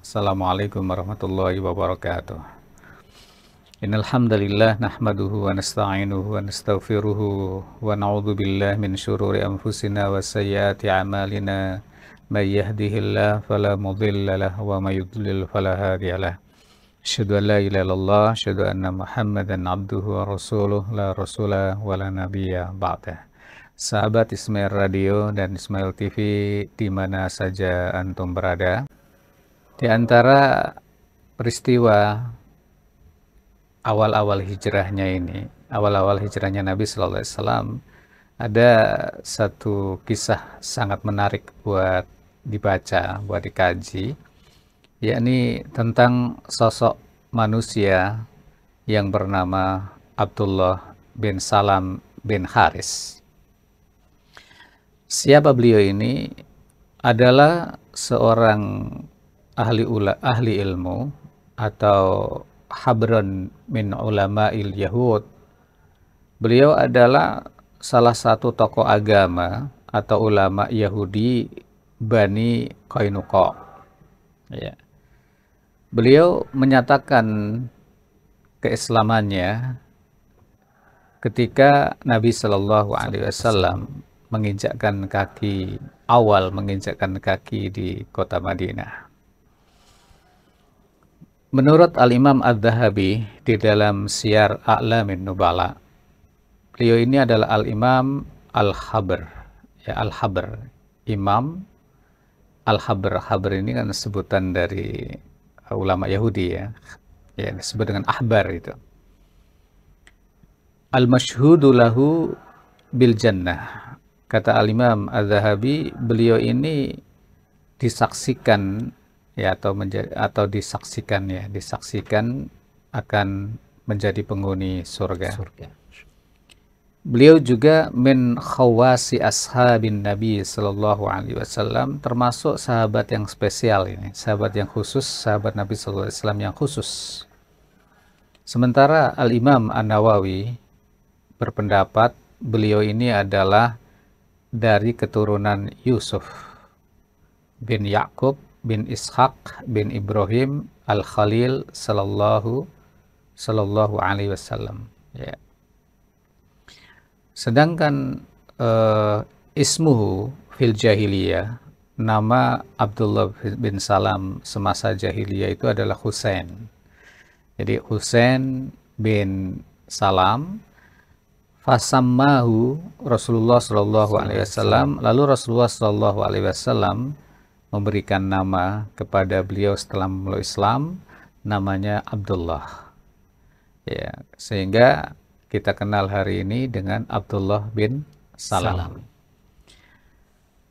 Assalamualaikum warahmatullahi wabarakatuh. Innal hamdalillah nahmaduhu wa nasta'inuhu wa nastaghfiruhu wa na'udzu billahi min syururi anfusina wa sayyiati a'malina. May yahdihillahu fala mudilla lahu wa may yudlil fala hadiyalah. Asyhadu an la ilaha illallah, asyhadu anna Muhammadan abduhu wa rasuluh, la rasula wa la nabiyya ba'dah. Sahabat Ismail Radio dan Ismail TV di mana saja antum berada, di antara peristiwa awal-awal hijrahnya Nabi Sallallahu Alaihi Wasallam, ada satu kisah sangat menarik buat dibaca, buat dikaji, yakni tentang sosok manusia yang bernama Abdullah bin Salam bin Haris. Siapa beliau ini? Adalah seorang ahli ilmu atau habrun min ulama'il Yahud. Beliau adalah salah satu tokoh agama atau ulama Yahudi Bani Qainuqa. Ya. Beliau menyatakan keislamannya ketika Nabi Shallallahu Alaihi Wasallam menginjakkan kaki di kota Madinah. Menurut Al-Imam Adz-Dzahabi di dalam Syiar A'lamin Nubala, beliau ini adalah Al-Imam Al-Habr, ya, Al-Habr, Imam Al-Habr. Habr ini kan sebutan dari ulama Yahudi, ya disebut dengan ahbar itu. Al-masyhudu lahu bil jannah. Kata Al-Imam Adz-Dzahabi, beliau ini disaksikan disaksikan akan menjadi penghuni surga. Beliau juga min khawasi ashabin Nabi Sallallahu Alaihi Wasallam, termasuk sahabat yang spesial ini, sahabat yang khusus, sahabat Nabi Sallallahu Alaihi Wasallam yang khusus. Sementara Al-Imam An-Nawawi berpendapat beliau ini adalah dari keturunan Yusuf bin Yakub bin Ishaq bin Ibrahim Al-Khalil sallallahu alaihi wasallam, ya. Sedangkan ismuhu fil jahiliyah, nama Abdullah bin Salam semasa jahiliyah itu adalah Husain. Jadi Husain bin Salam. Fasammahu Rasulullah Shallallahu Alaihi Wasallam. Lalu Rasulullah Shallallahu Alaihi Wasallam memberikan nama kepada beliau setelah memeluk Islam, namanya Abdullah. Ya, sehingga kita kenal hari ini dengan Abdullah bin Salam.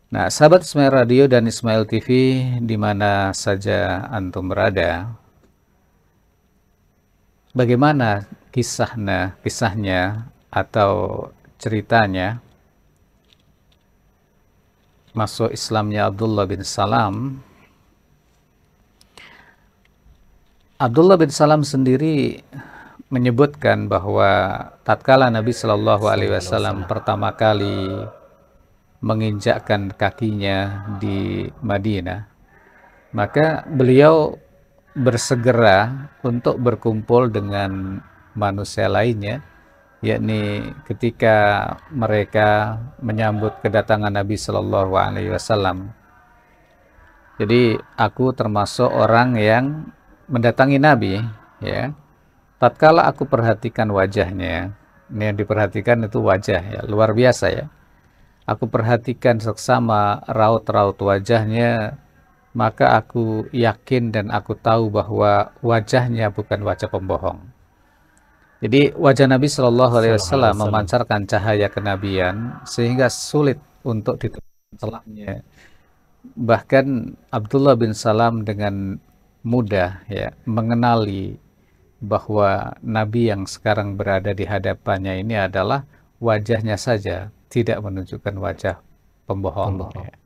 Nah, sahabat Ismail Radio dan Ismail TV di mana saja antum berada, bagaimana kisahnya atau ceritanya masuk Islamnya Abdullah bin Salam. Abdullah bin Salam sendiri menyebutkan bahwa tatkala Nabi Shallallahu Alaihi Wasallam pertama kali menginjakkan kakinya di Madinah, maka beliau bersegera untuk berkumpul dengan manusia lainnya, yakni ketika mereka menyambut kedatangan Nabi Shallallahu Alaihi Wasallam. Jadi aku termasuk orang yang mendatangi Nabi, ya. Tatkala aku perhatikan wajahnya, ini yang diperhatikan itu wajah, ya, luar biasa, ya. Aku perhatikan seksama raut-raut wajahnya, maka aku yakin dan aku tahu bahwa wajahnya bukan wajah pembohong. Jadi wajah Nabi Shallallahu Alaihi Wasallam memancarkan cahaya kenabian sehingga sulit untuk ditemukan celahnya. Bahkan Abdullah bin Salam dengan mudah, ya, mengenali bahwa Nabi yang sekarang berada di hadapannya ini adalah wajahnya saja, tidak menunjukkan wajah pembohong. Ya.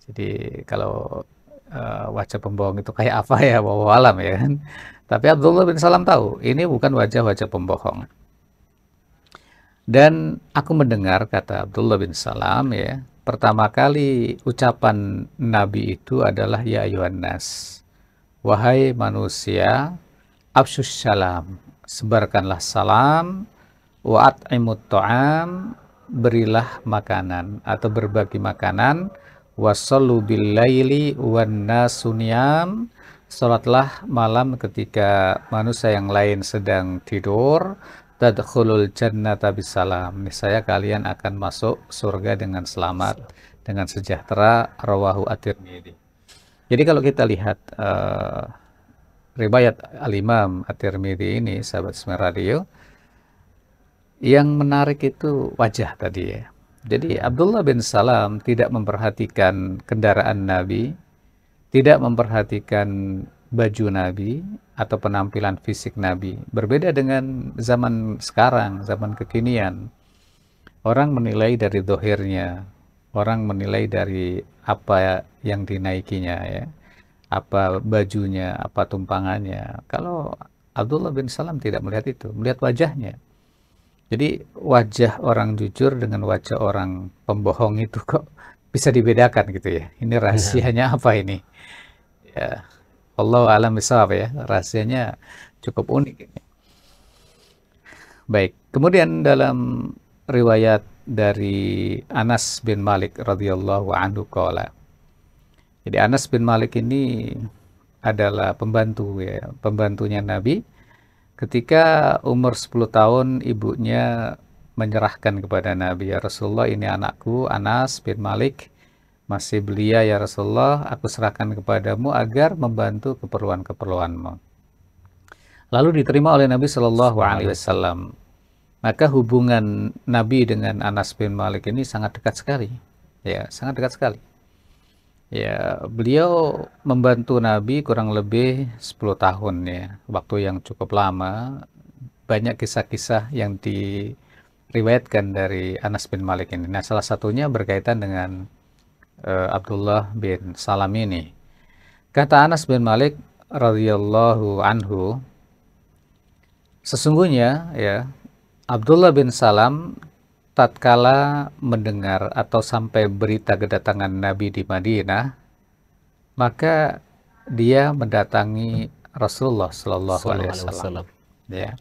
Jadi kalau wajah pembohong itu kayak apa, ya, wallahu alam, ya kan. Tapi Abdullah bin Salam tahu ini bukan wajah-wajah pembohong. Dan aku mendengar, kata Abdullah bin Salam, ya, pertama kali ucapan Nabi itu adalah ya ayuhan nas, wahai manusia, afsyus salam, sebarkanlah salam, wa at'imut ta'am, berilah makanan atau berbagi makanan, wasallu bil laili wan nasu niyam, salatlah malam ketika manusia yang lain sedang tidur, tadkhulul jannata bisalam, niscaya kalian akan masuk surga dengan selamat, dengan sejahtera. Rawahu at-Tirmidzi. Jadi kalau kita lihat riwayat Al-Imam At-Tirmidzi ini, sahabat Ismail Radio, yang menarik itu wajah tadi ya. Jadi Abdullah bin Salam tidak memperhatikan kendaraan Nabi, tidak memperhatikan baju Nabi atau penampilan fisik Nabi. Berbeda dengan zaman sekarang, zaman kekinian. Orang menilai dari dohirnya, orang menilai dari apa yang dinaikinya ya, apa bajunya, apa tumpangannya. Kalau Abdullah bin Salam tidak melihat itu, melihat wajahnya. Jadi wajah orang jujur dengan wajah orang pembohong itu kok bisa dibedakan gitu ya. Ini rahasianya apa ini? Ya, Allahu a'lam bishawab ya. Rahasianya cukup unik ini. Baik, kemudian dalam riwayat dari Anas bin Malik radhiyallahu anhu qala. Jadi Anas bin Malik ini adalah pembantu ya, pembantunya Nabi. Ketika umur 10 tahun ibunya menyerahkan kepada Nabi, ya Rasulullah, ini anakku Anas bin Malik masih belia ya Rasulullah, aku serahkan kepadamu agar membantu keperluan-keperluanmu. Lalu diterima oleh Nabi Shallallahu Alaihi Wasallam. Maka hubungan Nabi dengan Anas bin Malik ini sangat dekat sekali, ya sangat dekat sekali. Ya, beliau membantu Nabi kurang lebih 10 tahun ya, waktu yang cukup lama. Banyak kisah-kisah yang diriwayatkan dari Anas bin Malik ini. Nah, salah satunya berkaitan dengan Abdullah bin Salam ini. Kata Anas bin Malik radhiyallahu anhu, sesungguhnya ya Abdullah bin Salam tatkala mendengar atau sampai berita kedatangan Nabi di Madinah, maka dia mendatangi Rasulullah Shallallahu Alaihi Wasallam. Ya,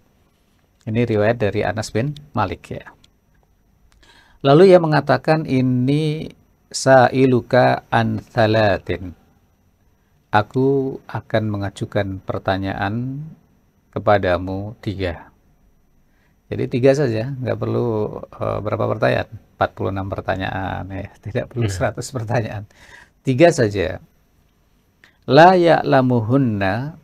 ini riwayat dari Anas bin Malik ya. Lalu ia mengatakan, ini sa'iluka an thalatin. Aku akan mengajukan pertanyaan kepadamu 3. Jadi 3 saja, nggak perlu berapa pertanyaan, 46 pertanyaan ya, tidak perlu 100 pertanyaan. 3 saja. La ya'lamuhunna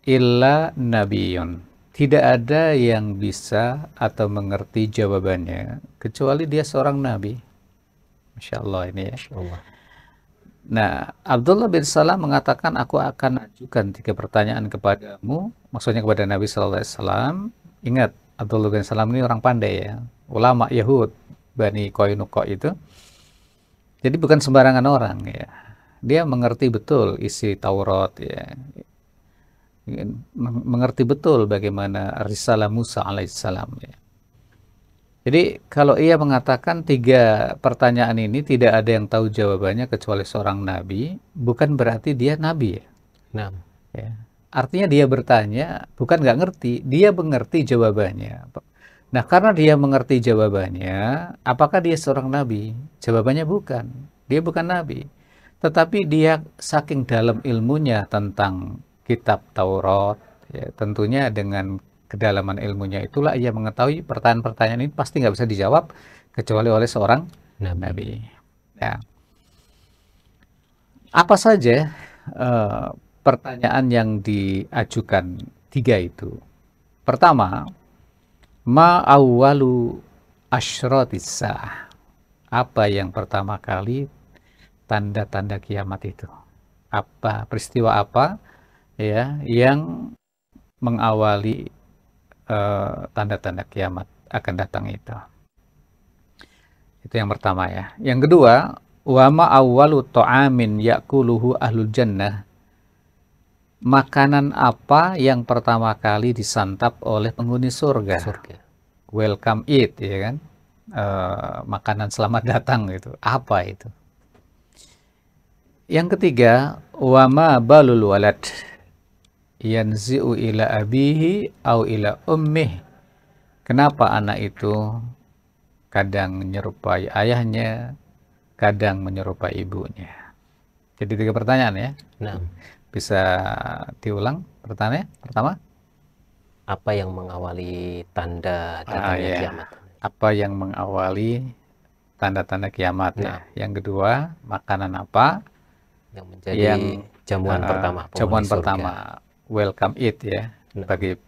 illa nabiyyun. Tidak ada yang bisa atau mengerti jawabannya kecuali dia seorang nabi. Masya Allah ini ya. Masya Allah. Nah, Abdullah bin Salam mengatakan, aku akan ajukan 3 pertanyaan kepadamu, maksudnya kepada Nabi Sallallahu Alaihi Wasallam. Ingat, Abdullah bin Salam ini orang pandai ya, ulama Yahud, Bani Qainuqa itu. Jadi bukan sembarangan orang ya. Dia mengerti betul isi Taurat ya. Mengerti betul bagaimana risalah Musa alaihissalam ya. Jadi kalau ia mengatakan 3 pertanyaan ini tidak ada yang tahu jawabannya kecuali seorang nabi, bukan berarti dia nabi ya. Nah, ya. Artinya dia bertanya, bukan nggak ngerti, dia mengerti jawabannya. Nah, karena dia mengerti jawabannya, apakah dia seorang nabi? Jawabannya bukan. Dia bukan nabi. Tetapi dia saking dalam ilmunya tentang kitab Taurat, ya, tentunya dengan kedalaman ilmunya itulah ia mengetahui pertanyaan-pertanyaan ini pasti nggak bisa dijawab kecuali oleh seorang nabi. Ya. Apa saja pertanyaan yang diajukan 3 itu? Pertama, ma awwalu asyratis sa'ah. Apa yang pertama kali tanda-tanda kiamat itu? Apa peristiwa apa ya yang mengawali tanda-tanda kiamat akan datang itu? Itu yang pertama ya. Yang kedua, wa ma awwalu ta'amin ya'kuluhu ahlul jannah. Makanan apa yang pertama kali disantap oleh penghuni surga? welcome eat, ya kan? Makanan selamat datang gitu. Apa itu? Yang ketiga, wama balul walad yanzi'u ila abihi au ila ummih. Kenapa anak itu kadang menyerupai ayahnya, kadang menyerupai ibunya? Jadi 3 pertanyaan ya. Nah, Bisa diulang pertanyaan pertama? apa yang mengawali tanda datangnya Ya. kiamat? Apa yang mengawali tanda-tanda kiamat ya? Nah, Yang kedua, makanan apa yang menjadi yang jamuan pertama jamuan penghuni surga. pertama, welcome eat ya, Nah, bagi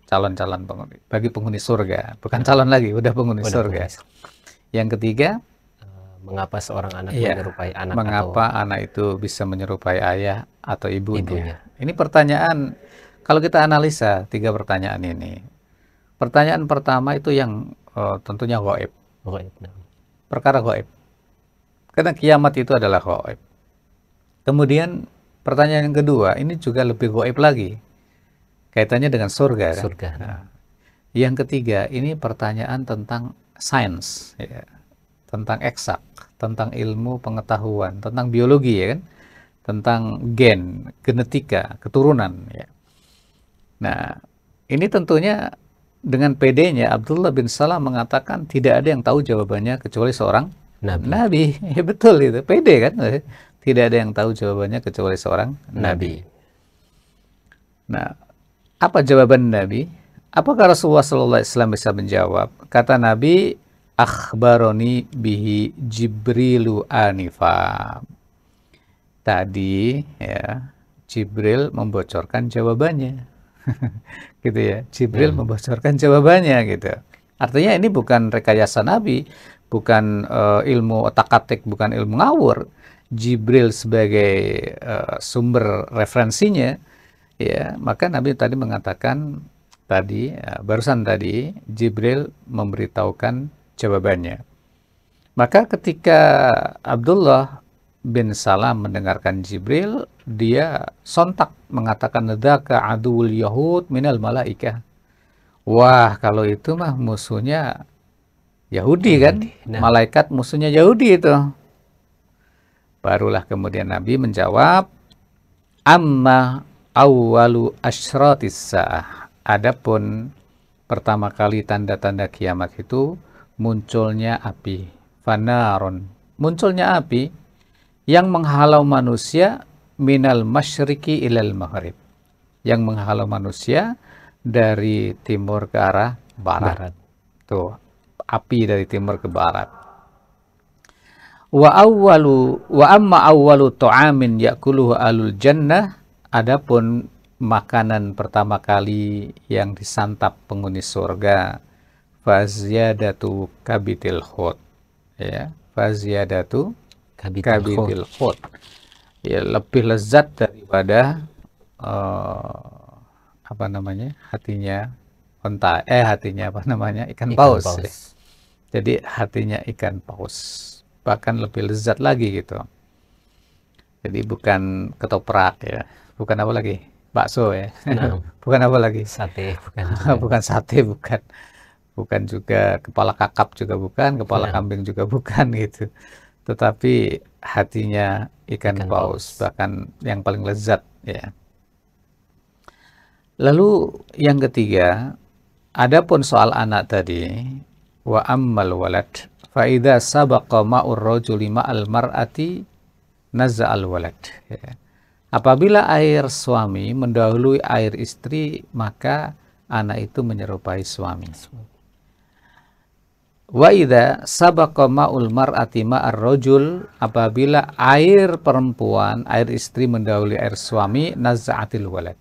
calon-calon penghuni, bagi penghuni surga, bukan calon lagi, udah penghuni udah surga. penghuni surga. Yang ketiga, Mengapa seorang anak iya, menyerupai anak mengapa atau anak itu bisa menyerupai ayah atau ibunya? ibunya? Ini pertanyaan, kalau kita analisa 3 pertanyaan ini. Pertanyaan pertama itu yang tentunya gaib, Gaib. Nah, perkara gaib. Karena kiamat itu adalah gaib. Kemudian pertanyaan yang kedua, ini juga lebih gaib lagi. Kaitannya dengan surga kan? surga. Nah, yang ketiga, ini pertanyaan tentang sains, ya. Tentang eksak, tentang ilmu pengetahuan, tentang biologi ya kan? Tentang gen, genetika, keturunan ya. Nah, ini tentunya dengan PD-nya Abdullah bin Salam mengatakan tidak ada yang tahu jawabannya kecuali seorang Nabi. Ya, betul itu, PD kan? Tidak ada yang tahu jawabannya kecuali seorang Nabi. Nah, apa jawaban Nabi? Apakah Rasulullah SAW bisa menjawab? Kata Nabi, akhbaroni bihi Jibrilu anifa. Tadi ya, Jibril membocorkan jawabannya. Gitu ya, Jibril membocorkan jawabannya gitu. Artinya ini bukan rekayasa Nabi, bukan ilmu otak-atik, bukan ilmu ngawur. Jibril sebagai sumber referensinya, ya, maka Nabi tadi mengatakan tadi, barusan tadi Jibril memberitahukan jawabannya. Maka ketika Abdullah bin Salam mendengarkan Jibril, dia sontak mengatakan, dzaka aduwul yahud minal malaikah. Wah, kalau itu mah musuhnya Yahudi kan? Nah, Malaikat musuhnya Yahudi itu. Barulah kemudian Nabi menjawab, amma awwalu asyratis sa'ah. Adapun pertama kali tanda-tanda kiamat itu munculnya api, fanaron. Munculnya api yang menghalau manusia minal masyriqi ilal maghrib. Yang menghalau manusia dari timur ke arah barat. Tuh, api dari timur ke barat. Wa amma awwalu ta'amin ya'kuluhu alul jannah. Adapun makanan pertama kali yang disantap penghuni surga, faziyadatu kabitil khut, ya, faziyadatu kabitil khut, ya, lebih lezat daripada apa namanya, hatinya onta, hatinya apa namanya, ikan paus. Ya. Jadi hatinya ikan paus, bahkan lebih lezat lagi gitu. Jadi bukan ketoprak ya, bukan apa lagi, bakso ya, bukan apa lagi, sate, bukan. Bukan sate, bukan juga kepala kakap juga bukan, kepala kambing juga bukan gitu. Tetapi hatinya ikan paus, bahkan yang paling lezat ya. Lalu yang ketiga, adapun soal anak tadi, wa ammal walad fa idza sabaqa ma'ur rajuli ma'al mar'ati naza'al walad. Ya. Apabila air suami mendahului air istri, maka anak itu menyerupai suami. Wa idza sabaqa ma'ul mar'ati ma'ar rajul, apabila air perempuan, air istri mendahului air suami, naza'atil walad,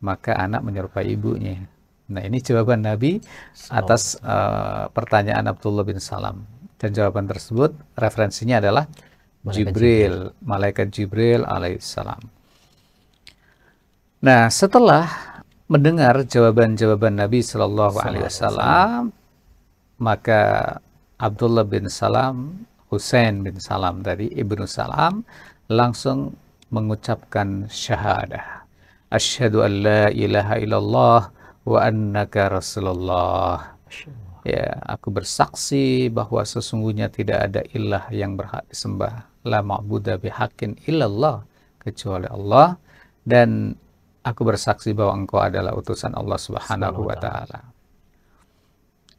maka anak menyerupai ibunya. Nah, ini jawaban Nabi atas pertanyaan Abdullah bin Salam. Dan jawaban tersebut referensinya adalah Jibril, malaikat Jibril alaihissalam. Nah, setelah mendengar jawaban-jawaban Nabi Shallallahu Alaihi Wasallam, maka Abdullah bin Salam, Husain bin Salam tadi, Ibnu Salam, langsung mengucapkan syahadah. Asyhadu an la ilaha illallah wa annaka Rasulullah. Ya, aku bersaksi bahwa sesungguhnya tidak ada ilah yang berhak disembah, la ma'budu bihaqqin illallah, kecuali Allah, dan aku bersaksi bahwa engkau adalah utusan Allah Subhanahu Subhanahu wa wa ta'ala. taala.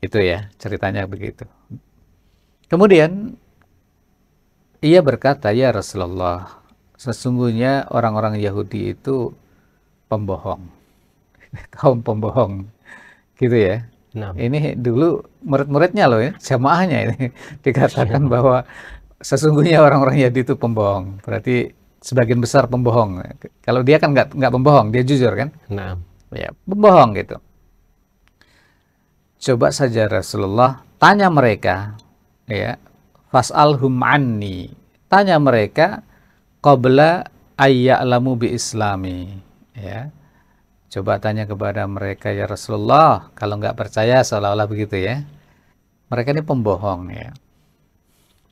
Itu ya, ceritanya begitu. Kemudian ia berkata, "Ya Rasulullah, sesungguhnya orang-orang Yahudi itu pembohong, kaum pembohong." Gitu ya. Nah, Ini dulu murid-muridnya loh ya, jamaahnya ini dikatakan iya. bahwa sesungguhnya orang-orang Yahudi itu pembohong. Berarti sebagian besar pembohong. Kalau dia kan nggak pembohong, dia jujur kan? Nah, Ya, pembohong gitu. Coba saja Rasulullah tanya mereka, ya, fas'alhum anni. Tanya mereka qabla ayya'lamu bi islami, ya. Coba tanya kepada mereka, ya Rasulullah, kalau nggak percaya seolah-olah begitu ya. Mereka ini pembohong ya.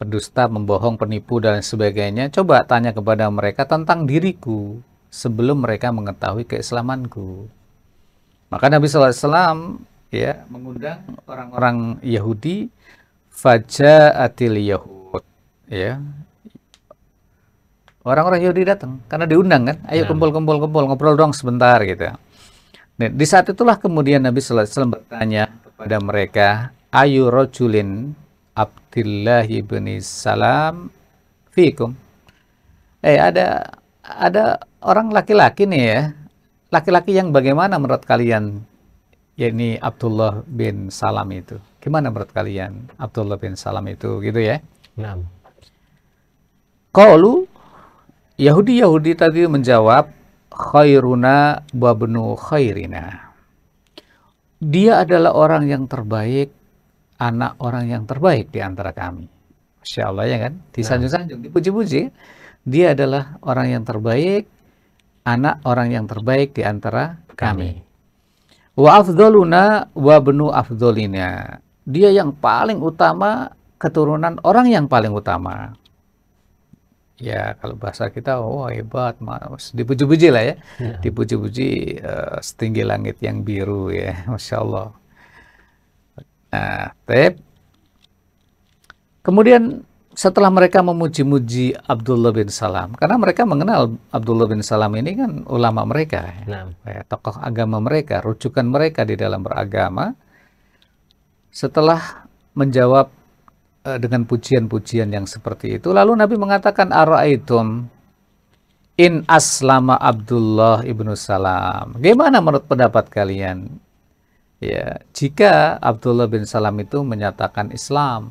Pendusta, pembohong, penipu dan sebagainya. Coba tanya kepada mereka tentang diriku sebelum mereka mengetahui keislamanku. Maka Nabi SAW ya mengundang orang-orang Yahudi, faja'atil Yahud, ya. Orang-orang Yahudi datang karena diundang kan, ayo nah, kumpul ngobrol dong sebentar gitu. Nah, di saat itulah kemudian Nabi Sallallahu Alaihi Wasallam bertanya kepada mereka, ayu rojulin Abdullah ibn Salam fikum. Ada orang laki-laki nih ya, laki-laki yang bagaimana menurut kalian? Yakni Abdullah bin Salam itu. Gimana menurut kalian Abdullah bin Salam itu gitu ya? nah, Qalu, Yahudi tadi menjawab, khairuna wa bnu khairina. Dia adalah orang yang terbaik, anak orang yang terbaik di antara kami. Masya Allah ya kan? nah, Disanjung-sanjung, dipuji-puji. Dia adalah orang yang terbaik, anak orang yang terbaik di antara kami. kami. Wa afdoluna wa bnu afdolina. Dia yang paling utama, keturunan orang yang paling utama. Ya, kalau bahasa kita, oh hebat, mas. Dipuji-puji lah ya. Nah, Dipuji-puji setinggi langit yang biru ya. Masya Allah. Nah, kemudian setelah mereka memuji-muji Abdullah bin Salam, karena mereka mengenal Abdullah bin Salam ini kan ulama mereka, nah, ya, tokoh agama mereka, rujukan mereka di dalam beragama. Setelah menjawab dengan pujian-pujian yang seperti itu, lalu Nabi mengatakan, ara'aitum in aslama Abdullah ibnu Salam. Gimana menurut pendapat kalian? Ya, jika Abdullah bin Salam itu menyatakan Islam,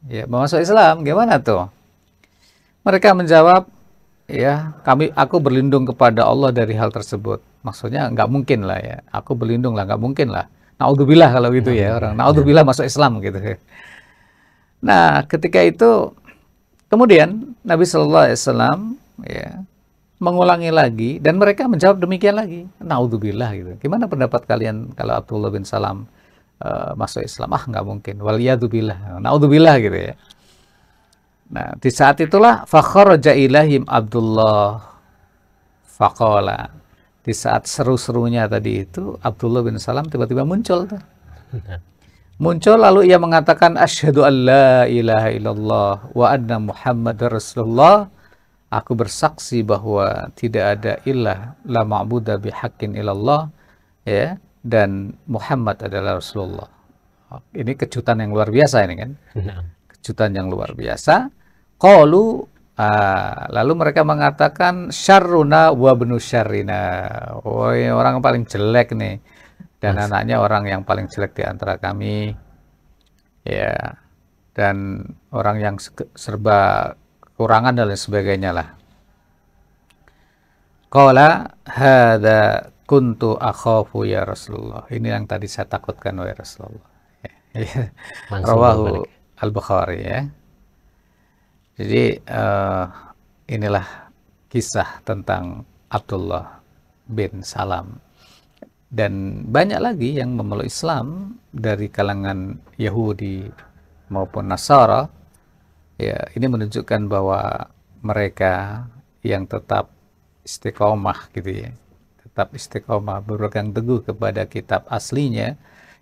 ya, mau masuk Islam, gimana tuh? Mereka menjawab, ya, aku berlindung kepada Allah dari hal tersebut. Maksudnya nggak mungkin lah ya, aku berlindung lah, nggak mungkin lah. Naudzubillah kalau gitu ya, orang nah, naudzubillah masuk Islam gitu. Nah, ketika itu kemudian Nabi Shallallahu Alaihi Wasallam ya mengulangi lagi dan mereka menjawab demikian lagi. Naudzubillah gitu. Gimana pendapat kalian kalau Abdullah bin Salam masuk Islam? Ah, nggak mungkin. Waliyadzubillah. Naudzubillah gitu ya. Nah, di saat itulah fakharaja ilaihim Abdullah faqala. Di saat seru-serunya tadi itu Abdullah bin Salam tiba-tiba muncul tuh. Muncul lalu ia mengatakan asyhadu an la ilaha illallah wa anna Muhammadar Rasulullah. Aku bersaksi bahwa tidak ada ilah la ma'budu bihaqqin illallah, ya, dan Muhammad adalah Rasulullah. Ini kejutan yang luar biasa ini kan. nah, Kejutan yang luar biasa. Qalu, lalu mereka mengatakan syarruna wa bnu syarrina. Oh, orang paling jelek nih dan Mas, anaknya orang yang paling jelek di antara kami, ya, dan orang yang serba kekurangan dan lain sebagainya lah. Qala hadza kuntu akhafu ya Rasulullah. Ini yang tadi saya takutkan wahai Rasulullah. Ya. langsung Rawahu berbalik. Al-Bukhari ya. Jadi inilah kisah tentang Abdullah bin Salam. Dan banyak lagi yang memeluk Islam dari kalangan Yahudi maupun Nasara. Ya, ini menunjukkan bahwa mereka yang tetap istiqomah gitu ya. Tetap istiqomah berpegang teguh kepada kitab aslinya,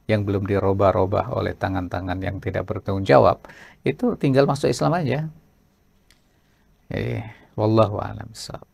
yang belum dirubah-rubah oleh tangan-tangan yang tidak bertanggung jawab, itu tinggal masuk Islam aja. Wallahu a'lam bishawab.